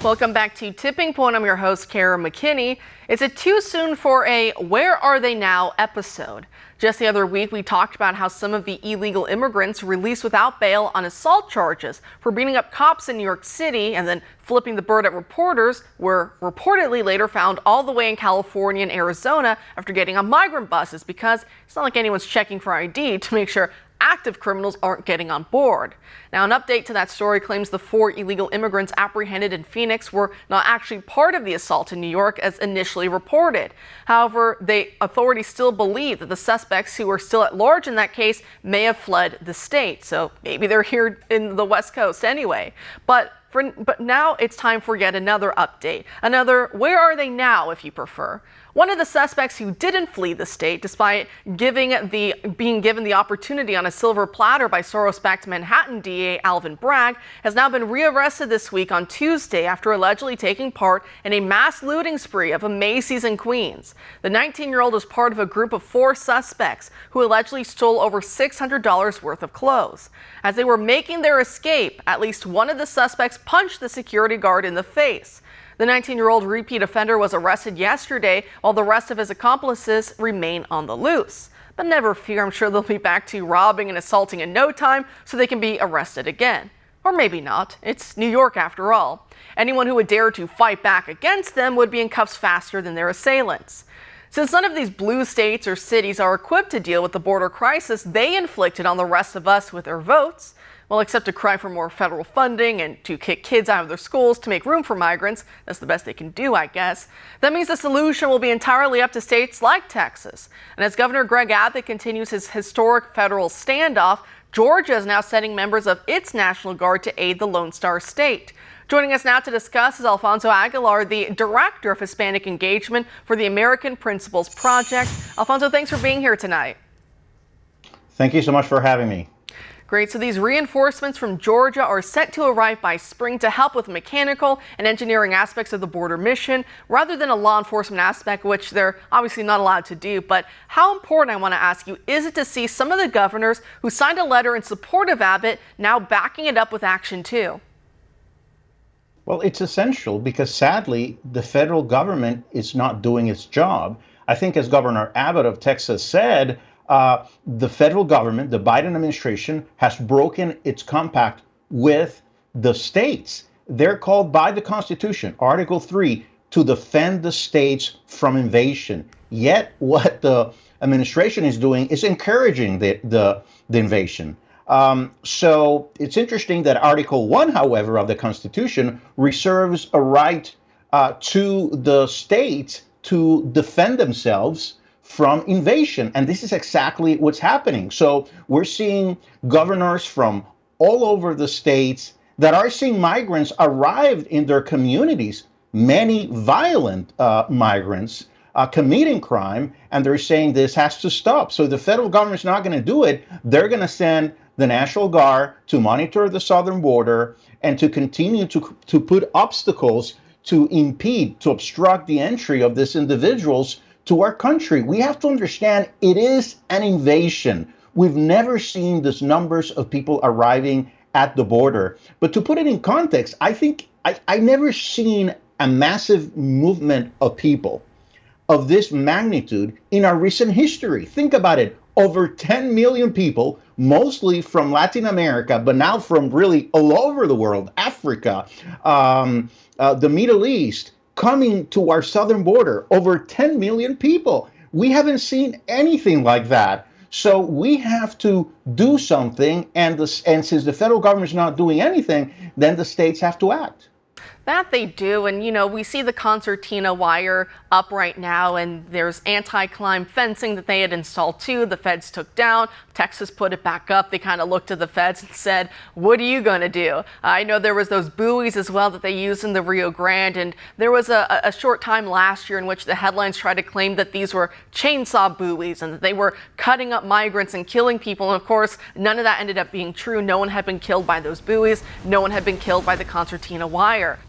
Welcome back to Tipping Point. I'm your host, Kara McKinney. Is it too soon for a Where Are They Now episode? Just the other week, we talked about how some of the illegal immigrants released without bail on assault charges for beating up cops in New York City and then flipping the bird at reporters were reportedly later found all the way in California and Arizona after getting on migrant buses, because it's not like anyone's checking for ID to make sure active criminals aren't getting on board. Now, an update to that story claims the 4 illegal immigrants apprehended in Phoenix were not actually part of the assault in New York as initially reported. However, authorities still believe that the suspects who are still at large in that case may have fled the state. So maybe they're here in the West Coast anyway. But now it's time for yet another update. Another Where Are They Now, if you prefer. One of the suspects who didn't flee the state, despite being given the opportunity on a silver platter by Soros-backed Manhattan DA Alvin Bragg, has now been rearrested this week on Tuesday after allegedly taking part in a mass looting spree of a Macy's in Queens. The 19-year-old is part of a group of 4 suspects who allegedly stole over $600 worth of clothes. As they were making their escape, at least one of the suspects punched the security guard in the face. The 19-year-old repeat offender was arrested yesterday, while the rest of his accomplices remain on the loose. But never fear, I'm sure they'll be back to robbing and assaulting in no time, so they can be arrested again. Or maybe not. It's New York after all. Anyone who would dare to fight back against them would be in cuffs faster than their assailants. Since none of these blue states or cities are equipped to deal with the border crisis they inflicted on the rest of us with their votes, well, except to cry for more federal funding and to kick kids out of their schools to make room for migrants. That's the best they can do, I guess. That means the solution will be entirely up to states like Texas. And as Governor Greg Abbott continues his historic federal standoff, Georgia is now sending members of its National Guard to aid the Lone Star State. Joining us now to discuss is Alfonso Aguilar, the Director of Hispanic Engagement for the American Principles Project. Alfonso, thanks for being here tonight. Thank you so much for having me. Great. So these reinforcements from Georgia are set to arrive by spring to help with mechanical and engineering aspects of the border mission, rather than a law enforcement aspect, which they're obviously not allowed to do. But how important, I want to ask you, is it to see some of the governors who signed a letter in support of Abbott now backing it up with action too? Well, it's essential because sadly, the federal government is not doing its job. I think, as Governor Abbott of Texas said, the federal government, the Biden administration, has broken its compact with the states. They're called by the Constitution, Article 3, to defend the states from invasion. Yet what the administration is doing is encouraging the invasion. So it's interesting that Article 1, however, of the Constitution reserves a right to the states to defend themselves from invasion. And this is exactly what's happening. So we're seeing governors from all over the states that are seeing migrants arrive in their communities, many violent migrants committing crime, and they're saying this has to stop. So the federal government's not going to do it. They're going to send the National Guard to monitor the southern border and to continue to put obstacles to impede, to obstruct the entry of these individuals to our country. We have to understand it is an invasion. We've never seen these numbers of people arriving at the border. But to put it in context, I think I never seen a massive movement of people of this magnitude in our recent history. Think about it. Over 10 million people, mostly from Latin America, but now from really all over the world, Africa, the Middle East, coming to our southern border. Over 10 million people. We haven't seen anything like that. So we have to do something, and since the federal government is not doing anything, then the states have to act. That they do. And, you know, we see the concertina wire up right now, and there's anti-climb fencing that they had installed too. The feds took down. Texas put it back up. They kind of looked at the feds and said, what are you going to do? I know there was those buoys as well that they used in the Rio Grande. And there was a short time last year in which the headlines tried to claim that these were chainsaw buoys and that they were cutting up migrants and killing people. And of course, none of that ended up being true. No one had been killed by those buoys. No one had been killed by the concertina wire.